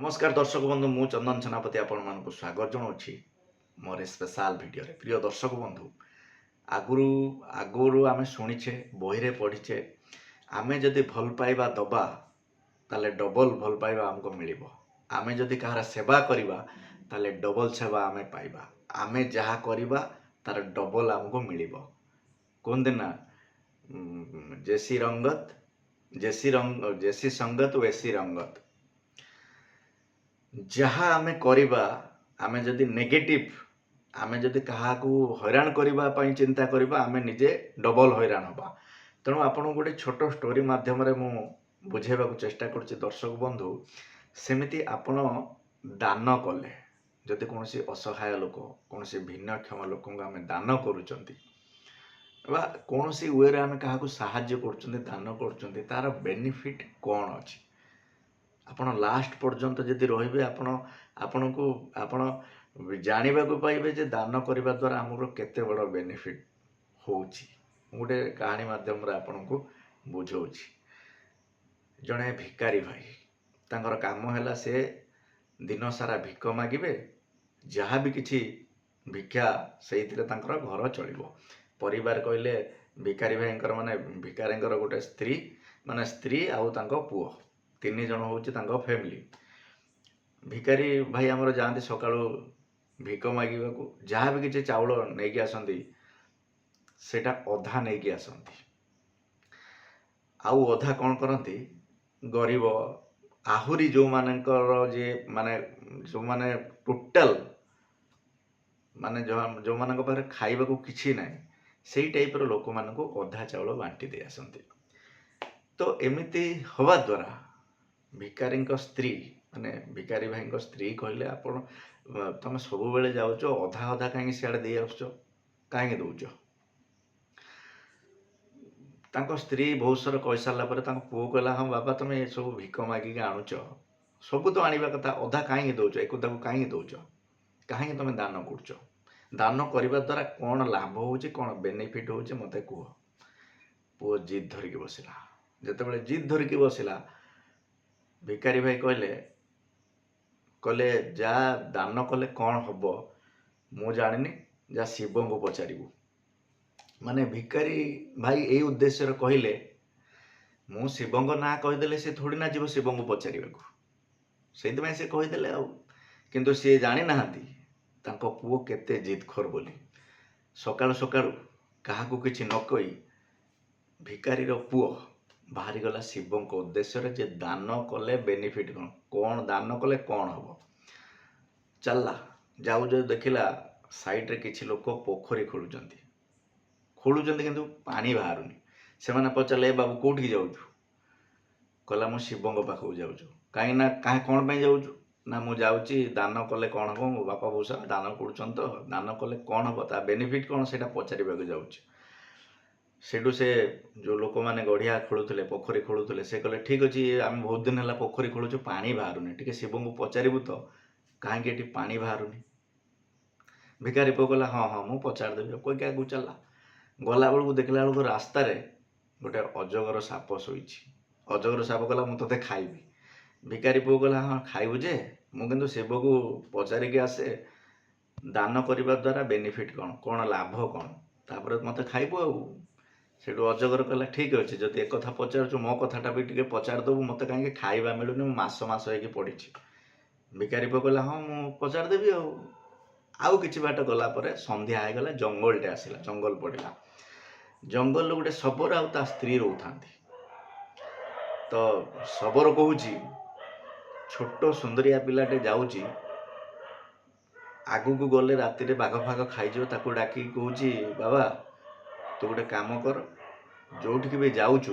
नमस्कार दर्शक बंधु मु चंदन सेनापति आपण मानक स्वागत जनाऊँगी मोर स्पेशल भिडियो प्रिय दर्शक बंधु आगुरु आगुरु आमे शुणीचे बही रे पढ़ीचे आमे जदि भल पाइबा दबा ताले डबल भल पाइबा हमको मिलिबो। आमे जदि कहार सेवा करिबा ताले डबल सेवा आमे पाइबा। आमे जहा करिबा तार डबल हमको मिलिबो। कोन दिन जेसी संगत वैसी रंगत। जहा आमे करिबा आमे जदि नेगेटिव आमे जदि काहाकू हैरान करिबा पई चिंता करिबा आमे निजे डबल हैरान होबा। तेणु आपण गोटे छोट स्टोरी माध्यम रे मु बुझेबाकू चेष्टा करछि दर्शक बंधु। सेमिति आपण दान कले जदि कोनोसी असहाय लोक कोनोसी भिन्नक्षम लोक आमे दान करूचंती बा कोनोसी वे रे आमे काहाकू सहाय्य करूचंती दान करूचंती तार बेनिफिट कोन अछि आपण लास्ट पर्यंत जदि रहिबे आपण को आपण जानिबाकू पाइबे जे दान करिबा द्वारा हमरो केते बड़ बेनिफिट होउची। गोटे कहानी माध्यम रे आपण को बुझौची। जणे भिकारी भाई तांकर काम हैला से दिन सारा भिक मागिबे जहा भी किछि भिक्षा सेइथिरे तांकर घर चलिबो। परिवार कहले भिकारी भाईंकर माने भिकारींकर गोटे स्त्री माने स्त्री आउ तांको पुओ तीन जन होउची तांको फैमिली। भिकारी भाई हमर जानती सकाळू भिक मागिबाकू जहा भी किछि चाउल नेकी आसंती सेटा अधा नेकी आसंती आउ अधा कोन करंती गरीब आहुरी जो मानकर जे माने जो माने टोटल माने जो मानक पारे खाइबाकू किछि नै सेई टाइप रो लोक मानकू अधा चाउल बांटी दे आसंती। तो एमिति हवा द्वारा भिकारी स्त्री माने भिकारी भाई स्त्री कहले आपण तुम सब बेले जाउचो अधा अधा कहीं सियाड़े दे आसुचो कहीं दौच। तांको स्त्री बहुत सारा कही सारा पर पुओ कहला हाँ बाबा तुम ये सब भिक मागिक आणुच सब तो आनिबा कथा अधा कहीं दौच एक कहीं दौच कहीं तुम दान कर दान करने द्वारा कौन लाभ हो बेनिफिट हो मत कह। पुओ जिद धरिकी बसला जिते जिद धरिकी बसला भिकारी भाई कहले जा दान कले कौन हम मु जानी जा शिव को पचारू। माने भिकारी भाई यही उद्देश्य कहले मु शिव ना कहीदे सी थोड़ी ना जीव शिव को पचार से कहीदे किंतु सी जानी ना पुओ केते जिदखोर बोली। सकाळु सकाळु काहाकू किछि न कही भिकारी पुओ बाहरी गला शिव को उद्देश्य जे दान कले बेनिफिट कौन दान कले कौन हम चलला जाऊ जो देखिला साइड रे किछि लोक पोखरी खोलुचंती किंतु पानी बाहरुनी। से पचारे बाबू कोठी जाऊछु कहला मु शिव पाखक जाऊछु कहीं ना कहीं कौन पे जाऊछु ना मु जाऊची दान कले कौन हम मो बापा बोसा दान करुचन तो दान कले कौन हम ता बेनिफिट कौन से पचार जाऊँच। सेठू से जो लोक मैंने गढ़िया खोलुले पोखरी खोलुले से कहले ठीक अच्छे आम बहुत दिन है पोखरी खोलुचु पानी बाहरुनी टी शिव को पचारू तो कहीं पानी बाहरुनी। भिकारी पुओ कहला हाँ हाँ मुझे पचारदेवी कोई क्या आगू चलला गला बेलू देखला बेलू रास्तार गोटे अजगर साप शोई। अजगर साप कहला मुझे ते खाइबी। भिकारी पुओ कहला हाँ खाइबु जे मु किंतु शिव को पचारिकी आसे दान करने द्वारा बेनिफिट कौन कौन लाभ कौन तापर मत खाइबु आ। सेठू अजगर कहला ठीक अच्छे जदि एक कथा पचार मो कथाटा भी टे पचारदेबू मत कहीं खाइबा मिलूनी मस होगी पड़ी। भिकारी पुओ कहला हाँ मु पचारदेवी आउ किछि बाट गला परे संध्या होगला जंगलटे आसला जंगल पड़ा जंगल गोटे शबर आ ता स्त्री रोथा तो शबर कहूँ छोट सुंदरिया पिलाटे जाऊँगी आगू को गले राति बाघ फाग खाईज ताकू डाकी कहूँ बाबा तू गोटे काम कर जोठिक भी जाऊचु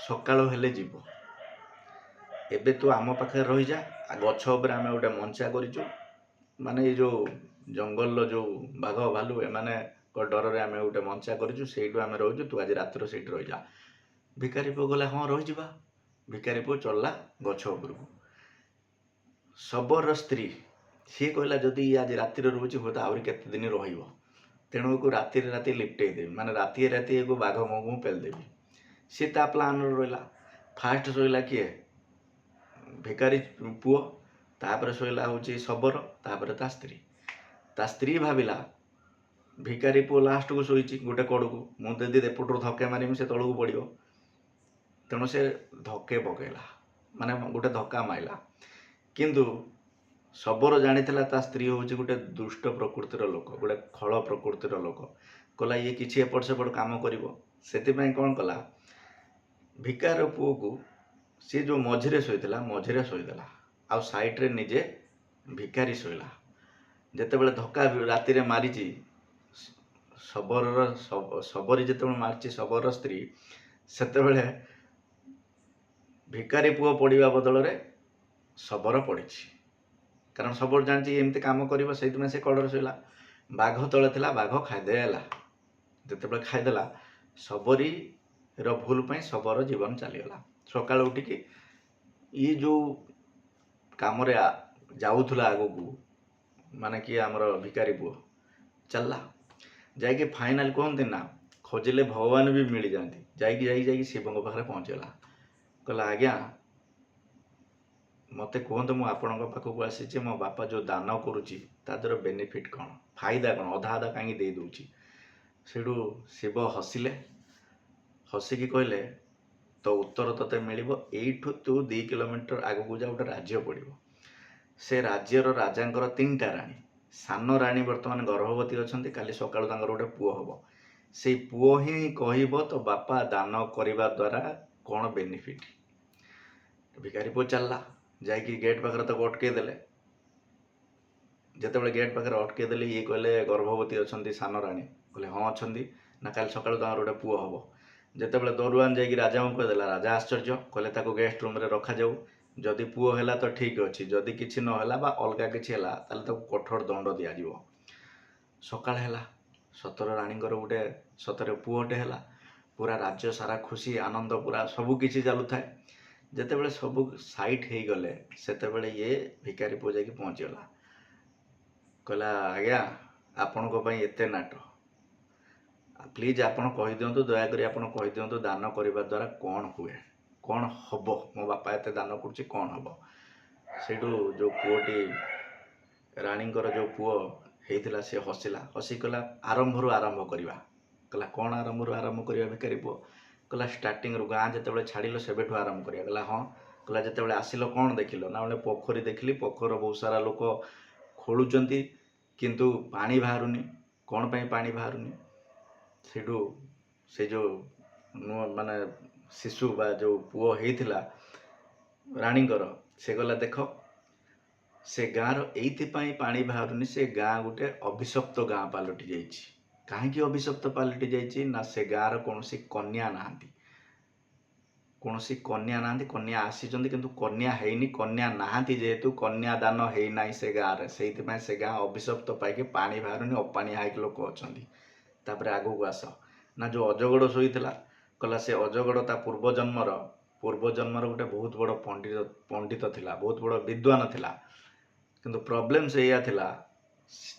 सकाळु हेले जीव एबे तू आम पाखे रही जा गछ उपर आम गोटे मंचा करूँ माने ये जो जंगल जो बाघ भालू एमाने डर रे आम गोटे मंचा करूँ से आम रोचु तू आज रातिर से रही जा। भिकारी पुओ गला हाँ रही जा। भिकारी पुओ चलला गछ उपर शबर स्त्री सी कहला जदि आज राति रोचे हूँ तो आहरी केते दिन रहिबो तेणु को राति राति लिपटे देवी माने राति राति को बाघ मुँह पेलदेवी सी ता प्लान रहा। फास्ट शोला किए ଭିକାରୀ ପୁଅ, ତାପରେ ଶୋଇଲା ହେଉଛି ଶବର, ତାପରେ ତା ସ୍ତ୍ରୀ ଭାବିଲା ଭିକାରୀ ପୁଅ ଲାଷ୍ଟକୁ ଶୋଇଛି ଗୋଟେ କଡ଼କୁ, ମୁଁ ଯଦି ଏପଟରୁ ଧକ୍କେ ମାରିବି ସେ ତଳକୁ ପଡ଼ିବ, ତେଣୁ ସେ ଧକ୍କେ ପକେଇଲା, ମାନେ ଗୋଟେ ଧକ୍କା ମାଇଲା। କିନ୍ତୁ ଶବର ଜାଣିଥିଲା ତା ସ୍ତ୍ରୀ ହେଉଛି ଗୋଟେ ଦୁଷ୍ଟ ପ୍ରକୃତିର ଲୋକ, ଗୋଟେ ଖଳ ପ୍ରକୃତିର ଲୋକ। କହିଲା ଇଏ କିଛି ଏପଟ ସେପଟ କାମ କରିବ, ସେଥିପାଇଁ କ'ଣ କଲା, ଭିକାର ପୁଅକୁ ସିଏ ଯେଉଁ ମଝିରେ ଶୋଇଦେଲା, ଆଉ ସାଇଡ଼୍ରେ ନିଜେ ଭିକାରୀ ଶୋଇଲା। ଯେତେବେଳେ ଧକ୍କା ରାତିରେ ମାରିଛି ଶବରୀ ଯେତେବେଳେ ମାରିଛି ଶବରର ସ୍ତ୍ରୀ, ସେତେବେଳେ ଭିକାରୀ ପୁଅ ପଡ଼ିବା ବଦଳରେ ଶବର ପଡ଼ିଛି। କାରଣ ଶବର ଜାଣିଛି ଏମିତି କାମ କରିବ, ସେଇଥିପାଇଁ ସେ କଡ଼ରେ ଶୋଇଲା। ବାଘ ତଳେ ଥିଲା, ବାଘ ଖାଇଦେଲା। ଯେତେବେଳେ ଖାଇଦେଲା, ଶବରୀର ଭୁଲ ପାଇଁ ଶବର ଜୀବନ ଚାଲିଗଲା। ସକାଳୁ ଉଠିକି ଇଏ ଯେଉଁ କାମରେ ଯାଉଥିଲା ଆଗକୁ, ମାନେ କିଏ ଆମର ଭିକାରୀ ପୁଅ, ଚାଲିଲା ଯାଇକି ଫାଇନାଲ କୁହନ୍ତି ନା, ଖୋଜିଲେ ଭଗବାନ ବି ମିଳିଯାଆନ୍ତି। ଯାଇକି ଶିବଙ୍କ ପାଖରେ ପହଞ୍ଚିଗଲା। କହିଲା ଆଜ୍ଞା ମୋତେ କୁହନ୍ତୁ, ମୁଁ ଆପଣଙ୍କ ପାଖକୁ ଆସିଛି, ମୋ ବାପା ଯେଉଁ ଦାନ କରୁଛି ତା ଦ୍ୱାରା ବେନିଫିଟ୍ କ'ଣ, ଫାଇଦା କ'ଣ, ଅଧା କାହିଁକି ଦେଇ ଦେଉଛି। ସେଇଠୁ ଶିବ ହସିକି କହିଲେ ତ ଉତ୍ତର ତତେ ମିଳିବ, ଏଇଠୁ ତୁ 2 କିଲୋମିଟର ଆଗକୁ ଯା, ଗୋଟେ ରାଜ୍ୟ ପଡ଼ିବ। ସେ ରାଜ୍ୟର ରାଜାଙ୍କର 3ଟା ରାଣୀ। ସାନ ରାଣୀ ବର୍ତ୍ତମାନ ଗର୍ଭବତୀ ଅଛନ୍ତି, କାଲି ସକାଳୁ ତାଙ୍କର ଗୋଟେ ପୁଅ ହେବ। ସେଇ ପୁଅ ହିଁ କହିବ ତ ବାପା ଦାନ କରିବା ଦ୍ୱାରା କ'ଣ ବେନିଫିଟ୍। ଭିକାରୀ ପୁଅ ଚାଲିଲା, ଯାଇକି ଗେଟ୍ ପାଖରେ ତାକୁ ଅଟକେଇ ଦେଲେ। ଯେତେବେଳେ ଗେଟ୍ ପାଖରେ ଅଟକେଇ ଦେଲେ, ଇଏ କହିଲେ ଗର୍ଭବତୀ ଅଛନ୍ତି ସାନ ରାଣୀ, କହିଲେ ହଁ ଅଛନ୍ତି, ନା କାଲି ସକାଳୁ ତାଙ୍କର ଗୋଟେ ପୁଅ ହେବ। ଯେତେବେଳେ ଦରୁଆନ ଯାଇକି ରାଜାଙ୍କୁ କହିଦେଲା, ରାଜା ଆଶ୍ଚର୍ଯ୍ୟ, କହିଲେ ତାକୁ ଗେଷ୍ଟ ରୁମ୍ରେ ରଖାଯାଉ, ଯଦି ପୁଅ ହେଲା ତ ଠିକ୍ ଅଛି, ଯଦି କିଛି ନହେଲା ବା ଅଲଗା କିଛି ହେଲା ତାହେଲେ ତାକୁ କଠୋର ଦଣ୍ଡ ଦିଆଯିବ। ସକାଳ ହେଲା, ସତରେ ରାଣୀଙ୍କର ଗୋଟେ ସତରେ ପୁଅଟେ ହେଲା। ପୁରା ରାଜ୍ୟ ସାରା ଖୁସି ଆନନ୍ଦ, ପୁରା ସବୁ କିଛି ଚାଲୁଥାଏ। ଯେତେବେଳେ ସବୁ ସାଇଟ୍ ହେଇଗଲେ, ସେତେବେଳେ ଇଏ ଭିକାରୀ ପୁଅ ଯାଇକି ପହଞ୍ଚିଗଲା। କହିଲା ଆଜ୍ଞା ଆପଣଙ୍କ ପାଇଁ ଏତେ ନାଟ, ପ୍ଲିଜ୍ ଆପଣ କହିଦିଅନ୍ତୁ, ଦୟାକରି ଆପଣ କହିଦିଅନ୍ତୁ ଦାନ କରିବା ଦ୍ୱାରା କ'ଣ ହୁଏ, କ'ଣ ହେବ, ମୋ ବାପା ଏତେ ଦାନ କରୁଛି, କ'ଣ ହେବ। ସେଇଠୁ ଯେଉଁ ପୁଅଟି, ରାଣୀଙ୍କର ଯେଉଁ ପୁଅ ହେଇଥିଲା, ସେ ହସି କହିଲା ଆରମ୍ଭରୁ ଆରମ୍ଭ କରିବା। କହିଲା କ'ଣ ଆରମ୍ଭରୁ ଆରମ୍ଭ କରିବା ଭିକାରୀ ପୁଅ? କହିଲା ଷ୍ଟାର୍ଟିଂରୁ, ଗାଁ ଯେତେବେଳେ ଛାଡ଼ିଲ ସେବେଠୁ ଆରମ୍ଭ କରିବା। କହିଲା ହଁ। କହିଲା ଯେତେବେଳେ ଆସିଲ କ'ଣ ଦେଖିଲ? ନା ଗୋଟେ ପୋଖରୀ ଦେଖିଲି, ପୋଖରୀର ବହୁତ ସାରା ଲୋକ ଖୋଳୁଛନ୍ତି କିନ୍ତୁ ପାଣି ବାହାରୁନି, କ'ଣ ପାଇଁ ପାଣି ବାହାରୁନି? ସେଇଠୁ ସେ ଯେଉଁ ମାନେ ଶିଶୁ ବା ଯେଉଁ ପୁଅ ହେଇଥିଲା ରାଣୀଙ୍କର, ସେ ଗଲା ଦେଖ ସେ ଗାଁର ଏଇଥିପାଇଁ ପାଣି ବାହାରୁନି, ସେ ଗାଁ ଗୋଟେ ଅଭିଶପ୍ତ ଗାଁ ପାଲଟି ଯାଇଛି। କାହିଁକି ଅଭିଶପ୍ତ ପାଲଟି ଯାଇଛି? ନା ସେ ଗାଁର କୌଣସି କନ୍ୟା ନାହାନ୍ତି, କନ୍ୟା ଆସିଛନ୍ତି କିନ୍ତୁ କନ୍ୟା ହେଇନି। କନ୍ୟା ନାହାନ୍ତି ଯେହେତୁ, କନ୍ୟା ଦାନ ହେଇନାହିଁ ସେ ଗାଁରେ, ସେଇଥିପାଇଁ ସେ ଗାଁ ଅଭିଶପ୍ତ ପାଇକି ପାଣି ବାହାରୁନି, ଅପାଣିଆ ହେଇକି ଲୋକ ଅଛନ୍ତି। ତାପରେ ଆଗକୁ ଆସ, ନା ଯେଉଁ ଅଜଗଡ଼ ଶୋଇଥିଲା, କହିଲା ସେ ଅଜଗଡ଼ ତା ପୂର୍ବଜନ୍ମର ଗୋଟେ ବହୁତ ବଡ଼ ପଣ୍ଡିତ ଥିଲା, ବହୁତ ବଡ଼ ବିଦ୍ୱାନ ଥିଲା। କିନ୍ତୁ ପ୍ରୋବ୍ଲେମ୍ ସେଇଆ ଥିଲା,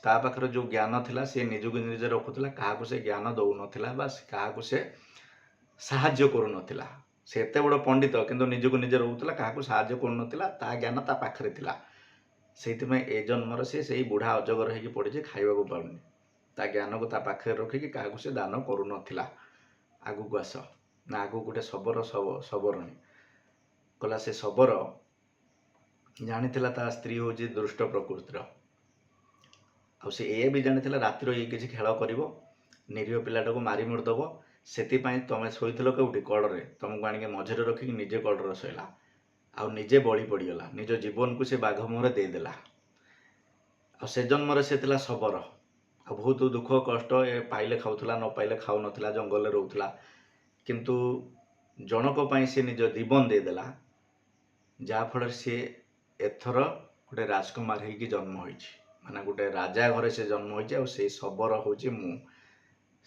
ତା ପାଖରେ ଯେଉଁ ଜ୍ଞାନ ଥିଲା ସେ ନିଜକୁ ନିଜେ ରଖୁଥିଲା, କାହାକୁ ସେ ଜ୍ଞାନ ଦେଉନଥିଲା ବା କାହାକୁ ସେ ସାହାଯ୍ୟ କରୁନଥିଲା। ସେ ଏତେ ବଡ଼ ପଣ୍ଡିତ କିନ୍ତୁ ନିଜକୁ ନିଜେ ରହୁଥିଲା, କାହାକୁ ସାହାଯ୍ୟ କରୁନଥିଲା, ତା ଜ୍ଞାନ ତା ପାଖରେ ଥିଲା। ସେଇଥିପାଇଁ ଏ ଜନ୍ମର ସେ ସେଇ ବୁଢ଼ା ଅଜଗର ହେଇକି ପଡ଼ିଛି, ଖାଇବାକୁ ପାଉନି। ତା ଜ୍ଞାନକୁ ତା ପାଖରେ ରଖିକି କାହାକୁ ସେ ଦାନ କରୁନଥିଲା। ଆଗକୁ ଆସ, ନା ଆଗକୁ ଗୋଟେ ଶବରଣୀ। କହିଲା ସେ ଶବର ଜାଣିଥିଲା ତା ସ୍ତ୍ରୀ ହେଉଛି ଦୁଷ୍ଟ ପ୍ରକୃତିର, ଆଉ ସେ ଏ ବି ଜାଣିଥିଲା ରାତିର ଇଏ କିଛି ଖେଳ କରିବ, ନିରୀହ ପିଲାଟାକୁ ମାରି ମୁଡ଼ିଦେବ। ସେଥିପାଇଁ ତମେ ଶୋଇଥିଲ କେଉଁଠି? କଡ଼ରେ, ତମକୁ ଆଣିକି ମଝିରେ ରଖିକି ନିଜେ କଡ଼ରେ ଶୋଇଲା, ଆଉ ନିଜେ ବଳି ପଡ଼ିଗଲା, ନିଜ ଜୀବନକୁ ସେ ବାଘ ମୁହଁରେ ଦେଇଦେଲା। ଆଉ ସେ ଜନ୍ମରେ ସେ ଥିଲା ଶବର, ଆଉ ବହୁତ ଦୁଃଖ କଷ୍ଟ, ଏ ପାଇଲେ ଖାଉଥିଲା, ନ ପାଇଲେ ଖାଉନଥିଲା, ଜଙ୍ଗଲରେ ରହୁଥିଲା। କିନ୍ତୁ ଜଣକ ପାଇଁ ସେ ନିଜ ଜୀବନ ଦେଇଦେଲା, ଯାହାଫଳରେ ସିଏ ଏଥର ଗୋଟେ ରାଜକୁମାର ହେଇକି ଜନ୍ମ ହୋଇଛି, ମାନେ ଗୋଟେ ରାଜା ଘରେ ସେ ଜନ୍ମ ହୋଇଛି। ଆଉ ସେଇ ଶବର ହେଉଛି ମୁଁ।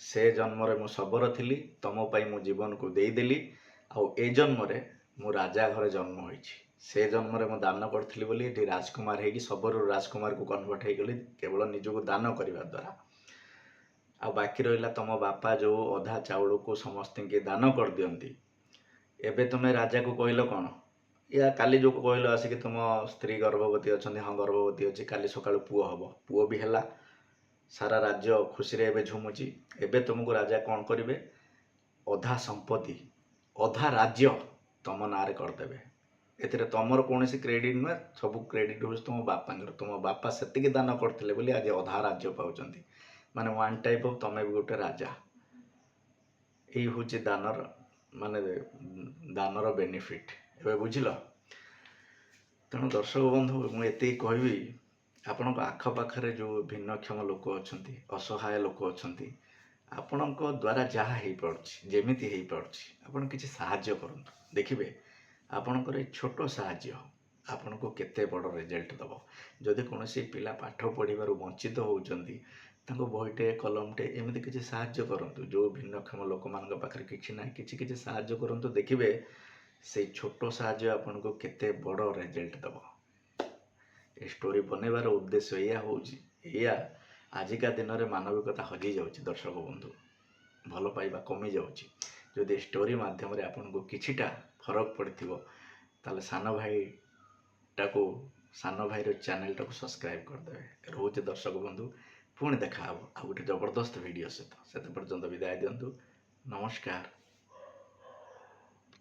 ସେ ଜନ୍ମରେ ମୁଁ ଶବର ଥିଲି, ତମ ପାଇଁ ମୁଁ ଜୀବନକୁ ଦେଇଦେଲି, ଆଉ ଏ ଜନ୍ମରେ ମୁଁ ରାଜା ଘରେ ଜନ୍ମ ହୋଇଛି। ସେ ଜନ୍ମରେ ମୁଁ ଦାନ କରିଥିଲି ବୋଲି ଏଠି ରାଜକୁମାର ହେଇକି ଶବରରୁ ରାଜକୁମାରକୁ କନଭର୍ଟ ହେଇଗଲି, କେବଳ ନିଜକୁ ଦାନ କରିବା ଦ୍ୱାରା। ଆଉ ବାକି ରହିଲା ତମ ବାପା ଯେଉଁ ଅଧା ଚାଉଳକୁ ସମସ୍ତଙ୍କୁ ଦାନ କରିଦିଅନ୍ତି, ଏବେ ତୁମେ ରାଜାକୁ କହିଲ କ'ଣ? या काली जो कहल आसिक तुम स्त्री गर्भवती अच्छा हाँ गर्भवती अच्छी काली सका पुओ हम पुओ भी है सारा राज्य खुशी एवं झुमुची एवं तुमको राजा कौन करेंगे अधा संपत्ति अधा राज्य तुम ना करदे ए तुमर कौन क्रेडिट नुहे सब क्रेडिट हूँ तुम बापा तुम बापा से दान करते बोली आज अधा राज्य पाँच माने वन टाइप ऑफ तमें भी गोटे राजा यही हूँ दानर माने दानर बेनिफिट एवं बुझल तेणु दर्शक बंधु मुझे कहबी आपण आखपाखे जो भिन्नक्षम लोक अच्छा असहाय लोक अच्छा आपण द्वारा जहाँ हो पार्टी जमीती हो पार्टी आप किसी साहाय्य करूँ देखिए आपणकर छोट साहाय्य आपण को केते बड़ रिजल्ट दब जदि कौन पिला पाठ पढ़ार वंचित होती बहीटे कलमटे एमती किसी साहाय्य करूँ जो भिन्नक्षम लोक मान पाखे किसी ना किसी साहाय्य करूँ देखिए से छोट साहाय्य आपन को केते बड़ रिजल्ट दब ए स्टोरी बनैबार उद्देश्य या आजिका दिन में मानविकता हजि जाऊँगी दर्शक बंधु भल पाइबा कमी जाऊँगी जदि स्टोरी मध्यम आपन को किछिटा फरक पड़ो ताले सान भाईटा सान भाईर चैनल टाक सब्सक्राइब करदे रोचे दर्शक बंधु पुणी देखा आ गोटे जबरदस्त वीडियो सहित से पर्यंत विदाय दिंतु नमस्कार।